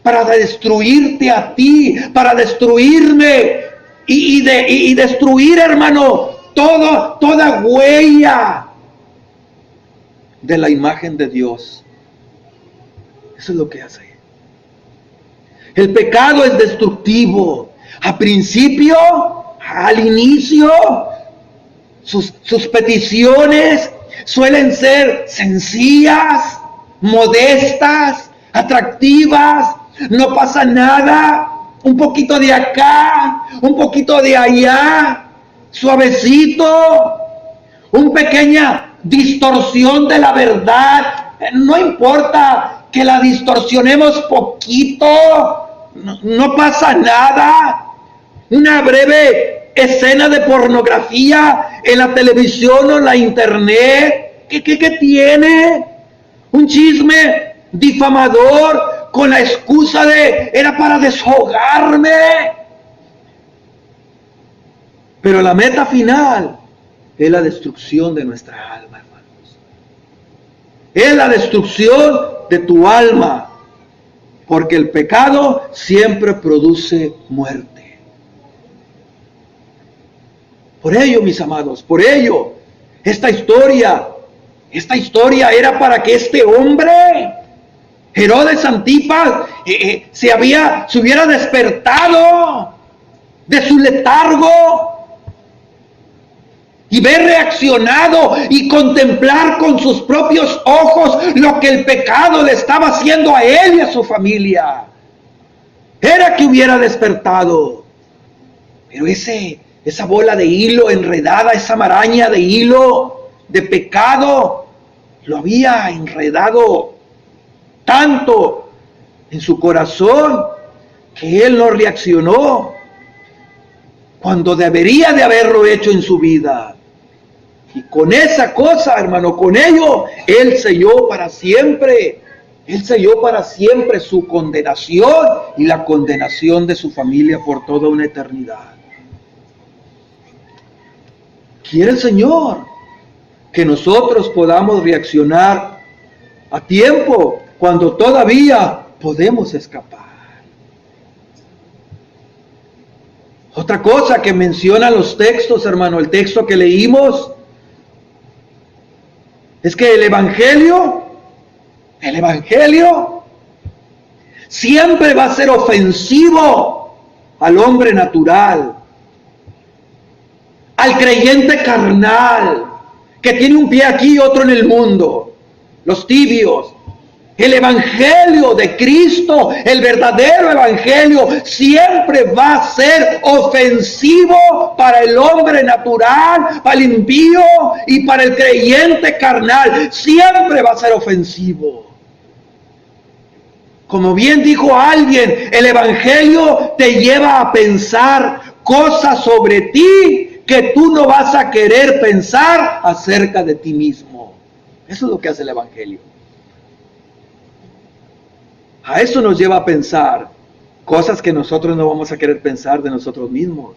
para destruirte a ti, para destruirme y destruir, hermano, toda huella de la imagen de Dios. Eso es lo que hace. El pecado es destructivo. Al principio, al inicio, sus peticiones suelen ser sencillas, modestas, atractivas, no pasa nada, un poquito de acá, un poquito de allá, suavecito, una pequeña distorsión de la verdad. No importa que la distorsionemos poquito, no pasa nada. Una breve escena de pornografía en la televisión o en la internet, ¿qué tiene? Un chisme difamador con la excusa de era para deshogarme. Pero la meta final es la destrucción de nuestra alma, hermanos. Es la destrucción de tu alma, porque el pecado siempre produce muerte. Por ello, mis amados, por ello, esta historia era para que este hombre, Herodes Antipas, se hubiera despertado de su letargo y ver reaccionado y contemplar con sus propios ojos lo que el pecado le estaba haciendo a él y a su familia. Era que hubiera despertado. Pero esa bola de hilo enredada, esa maraña de hilo de pecado, lo había enredado tanto en su corazón que él no reaccionó. cuando debería de haberlo hecho en su vida. Y con esa cosa, hermano, con ello, Él selló para siempre. Él selló para siempre su condenación y la condenación de su familia por toda una eternidad. Quiere el Señor que nosotros podamos reaccionar a tiempo cuando todavía podemos escapar. Otra cosa que mencionan los textos, hermano, el texto que leímos, es que el Evangelio siempre va a ser ofensivo al hombre natural, al creyente carnal, que tiene un pie aquí y otro en el mundo, los tibios. El Evangelio de Cristo, el verdadero Evangelio, siempre va a ser ofensivo para el hombre natural, para el impío y para el creyente carnal. Siempre va a ser ofensivo. Como bien dijo alguien, el Evangelio te lleva a pensar cosas sobre ti que tú no vas a querer pensar acerca de ti mismo. Eso es lo que hace el Evangelio. A eso nos lleva a pensar cosas que nosotros no vamos a querer pensar de nosotros mismos.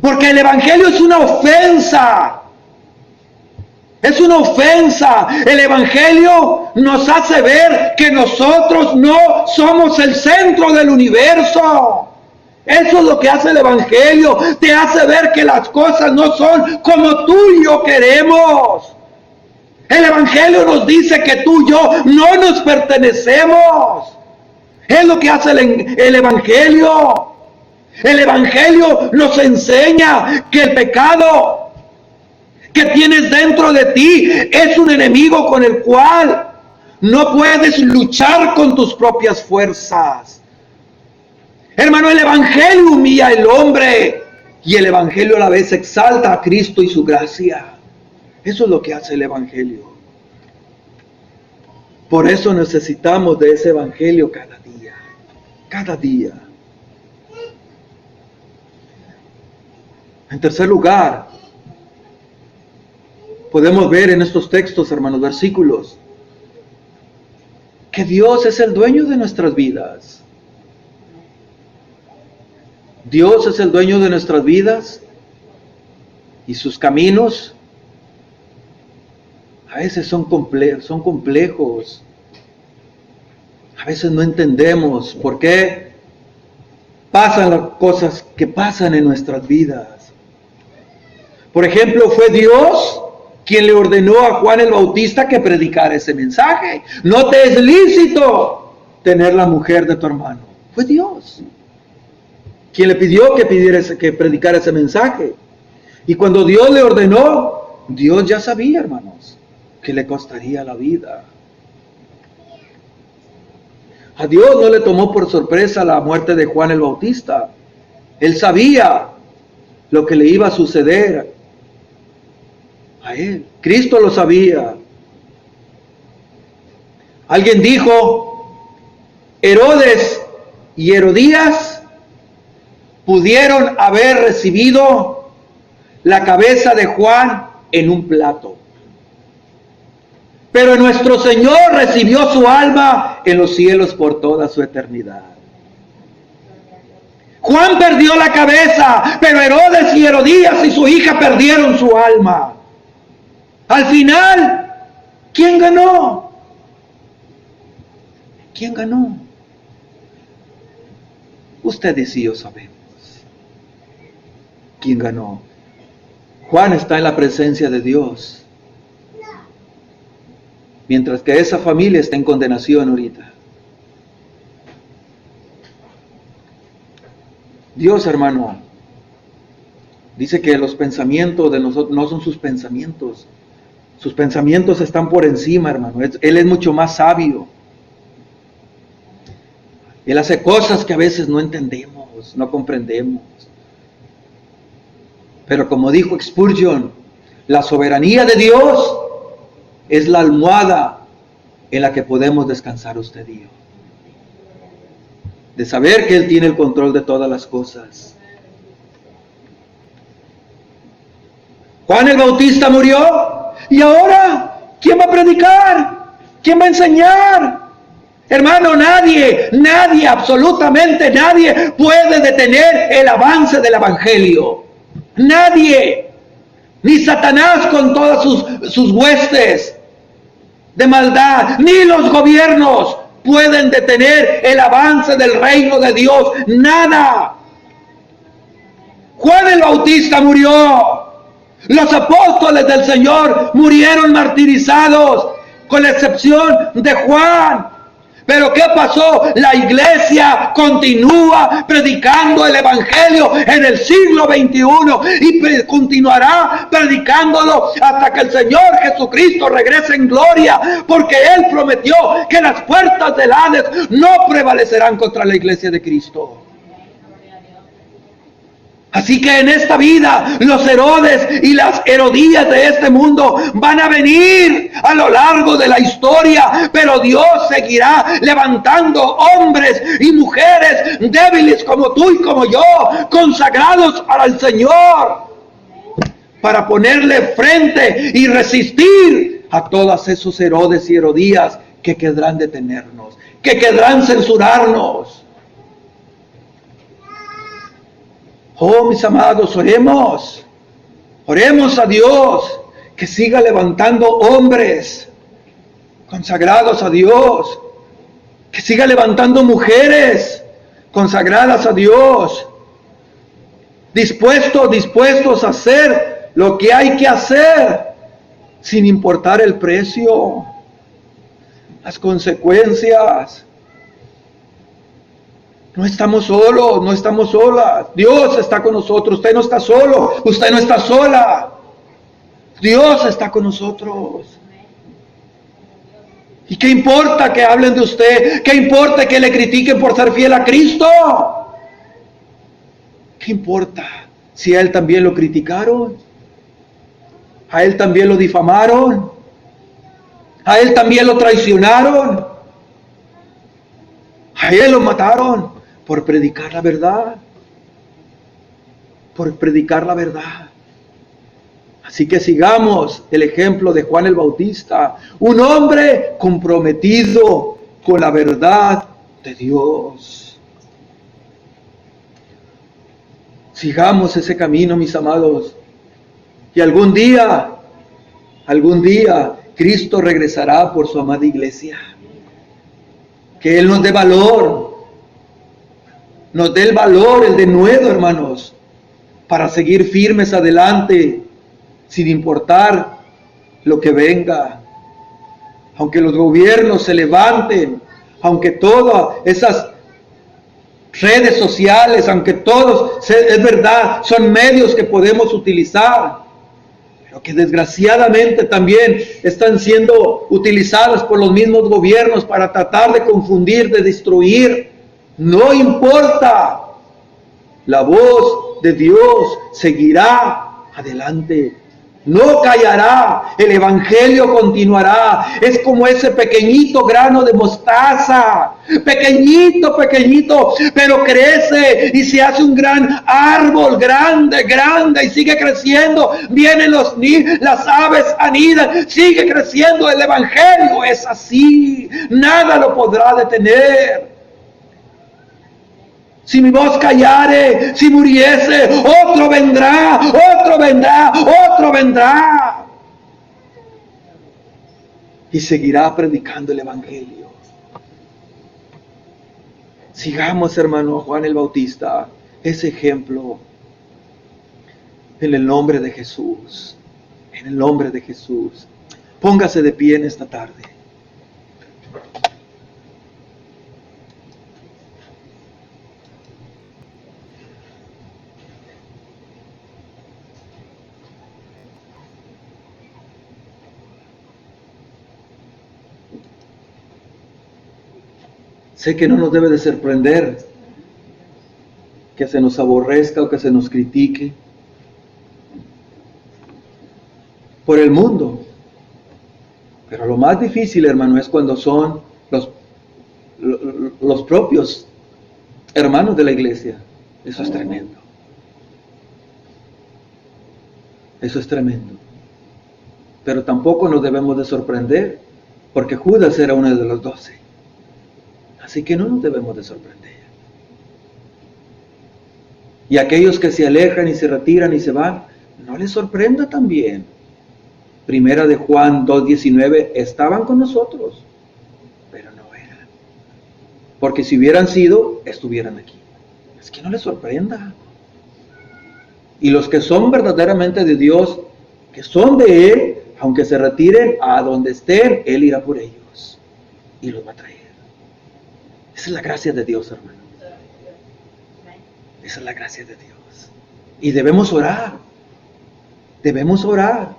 Porque el Evangelio es una ofensa. Es una ofensa. El Evangelio nos hace ver que nosotros no somos el centro del universo. Eso es lo que hace el Evangelio. Te hace ver que las cosas no son como tú y yo queremos. El Evangelio nos dice que tú y yo no nos pertenecemos. Es lo que hace el Evangelio. El Evangelio nos enseña que el pecado que tienes dentro de ti es un enemigo con el cual no puedes luchar con tus propias fuerzas. Hermano, el Evangelio humilla al hombre y el Evangelio a la vez exalta a Cristo y su gracia. Eso es lo que hace el Evangelio. Por eso necesitamos de ese Evangelio cada día. Cada día. En tercer lugar, podemos ver en estos textos, hermanos, versículos, que Dios es el dueño de nuestras vidas. Dios es el dueño de nuestras vidas y sus caminos a veces son complejos. A veces no entendemos por qué pasan las cosas que pasan en nuestras vidas. Por ejemplo, fue Dios quien le ordenó a Juan el Bautista que predicara ese mensaje. No te es lícito tener la mujer de tu hermano. Fue Dios quien le pidió que predicara ese mensaje. Y cuando Dios le ordenó, Dios ya sabía, hermanos, que le costaría la vida. A Dios no le tomó por sorpresa la muerte de Juan el Bautista. Él sabía lo que le iba a suceder a él. Cristo lo sabía. Alguien dijo, Herodes y Herodías pudieron haber recibido la cabeza de Juan en un plato. Pero nuestro Señor recibió su alma en los cielos por toda su eternidad. Juan perdió la cabeza, pero Herodes y Herodías y su hija perdieron su alma. Al final, ¿quién ganó? ¿Quién ganó? Ustedes y yo sabemos. ¿Quién ganó? Juan está en la presencia de Dios. Mientras que esa familia está en condenación ahorita. Dios, hermano, dice que los pensamientos de nosotros no son sus pensamientos. Sus pensamientos están por encima, hermano. Él es mucho más sabio. Él hace cosas que a veces no entendemos, no comprendemos. Pero como dijo Spurgeon, la soberanía de Dios es la almohada en la que podemos descansar usted y yo. De saber que Él tiene el control de todas las cosas. Juan el Bautista murió. ¿Y ahora quién va a predicar? ¿Quién va a enseñar? Hermano, nadie, absolutamente nadie puede detener el avance del Evangelio. Nadie. Ni Satanás con todas sus huestes de maldad, ni los gobiernos pueden detener el avance del reino de Dios. Nada. Juan el Bautista murió. Los apóstoles del Señor murieron martirizados, con la excepción de Juan. Pero ¿qué pasó? La iglesia continúa predicando el Evangelio en el siglo XXI y continuará predicándolo hasta que el Señor Jesucristo regrese en gloria, porque Él prometió que las puertas del Hades no prevalecerán contra la iglesia de Cristo. Así que en esta vida los Herodes y las Herodías de este mundo van a venir a lo largo de la historia, pero Dios seguirá levantando hombres y mujeres débiles como tú y como yo, consagrados al Señor, para ponerle frente y resistir a todos esos Herodes y Herodías que querrán detenernos, que querrán censurarnos. Oh, mis amados, oremos a Dios que siga levantando hombres consagrados a Dios, que siga levantando mujeres consagradas a Dios, dispuestos a hacer lo que hay que hacer, sin importar el precio, las consecuencias. No estamos solos, no estamos solas. Dios está con nosotros. Usted no está solo, usted no está sola. Dios está con nosotros. ¿Y qué importa que hablen de usted? ¿Qué importa que le critiquen por ser fiel a Cristo? ¿Qué importa si a Él también lo criticaron? ¿A Él también lo difamaron? ¿A Él también lo traicionaron? ¿A Él lo mataron? Por predicar la verdad. Por predicar la verdad. Así que sigamos el ejemplo de Juan el Bautista, un hombre comprometido con la verdad de Dios. Sigamos ese camino, mis amados. Y algún día, Cristo regresará por su amada iglesia. Que Él nos dé valor. Nos dé el valor, el denuedo, hermanos, para seguir firmes adelante, sin importar lo que venga. Aunque los gobiernos se levanten, aunque todas esas redes sociales, aunque todos, es verdad, son medios que podemos utilizar, pero que desgraciadamente también están siendo utilizados por los mismos gobiernos para tratar de confundir, de destruir. No importa, la voz de Dios seguirá adelante, no callará, el Evangelio continuará. Es como ese pequeñito grano de mostaza, pequeñito, pero crece y se hace un gran árbol, grande, y sigue creciendo. Vienen las aves anidan, sigue creciendo el Evangelio. Es así, nada lo podrá detener. Si mi voz callare, si muriese, otro vendrá. Y seguirá predicando el Evangelio. Sigamos, hermano Juan el Bautista, ese ejemplo. En el nombre de Jesús. En el nombre de Jesús. Póngase de pie en esta tarde. Sé que no nos debe de sorprender que se nos aborrezca o que se nos critique por el mundo. Pero lo más difícil, hermano, es cuando son los propios hermanos de la iglesia. Eso es tremendo. Eso es tremendo. Pero tampoco nos debemos de sorprender, porque Judas era uno de los 12. Así que no nos debemos de sorprender. Y aquellos que se alejan y se retiran y se van, no les sorprenda también. Primera de Juan 2:19, estaban con nosotros, pero no eran. Porque si hubieran sido, estuvieran aquí. Es que no les sorprenda. Y los que son verdaderamente de Dios, que son de Él, aunque se retiren a donde estén, Él irá por ellos y los va a traer. Esa es la gracia de Dios, hermano. Esa es la gracia de Dios. Y debemos orar. Debemos orar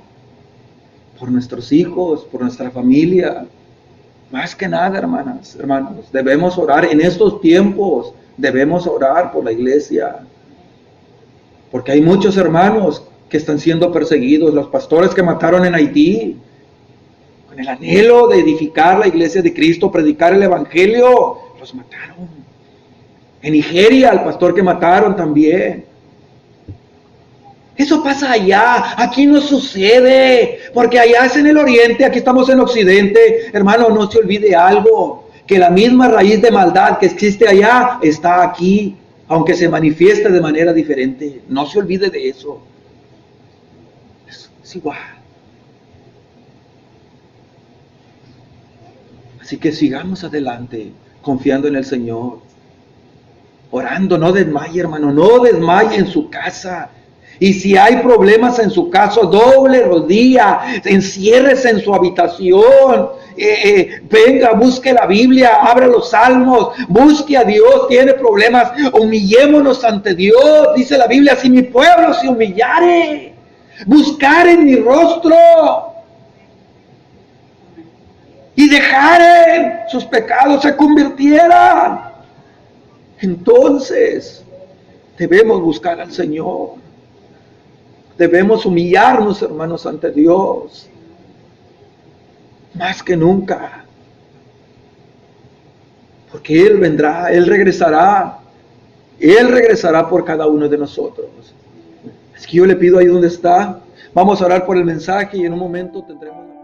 por nuestros hijos, por nuestra familia. Más que nada, hermanos, debemos orar en estos tiempos. Debemos orar por la iglesia. Porque hay muchos hermanos que están siendo perseguidos. Los pastores que mataron en Haití, con el anhelo de edificar la iglesia de Cristo, predicar el evangelio, los mataron. En Nigeria, al pastor que mataron también. Eso pasa allá, aquí no sucede, porque allá es en el oriente, aquí estamos en occidente. Hermano, no se olvide algo, que la misma raíz de maldad que existe allá está aquí, aunque se manifieste de manera diferente. No se olvide de eso. Es igual. Así que sigamos adelante, confiando en el Señor. Orando, no desmaye, hermano, no desmaye en su casa. Y si hay problemas en su casa, doble rodilla, enciérrese en su habitación, venga, busque la Biblia, abra los salmos, busque a Dios, tiene problemas, humillémonos ante Dios. Dice la Biblia, si mi pueblo se humillare, buscar en mi rostro y dejaren sus pecados, se convirtieran. Entonces, debemos buscar al Señor. Debemos humillarnos, hermanos, ante Dios. Más que nunca. Porque Él vendrá, Él regresará. Él regresará por cada uno de nosotros. Es que yo le pido ahí donde está. Vamos a orar por el mensaje y en un momento tendremos...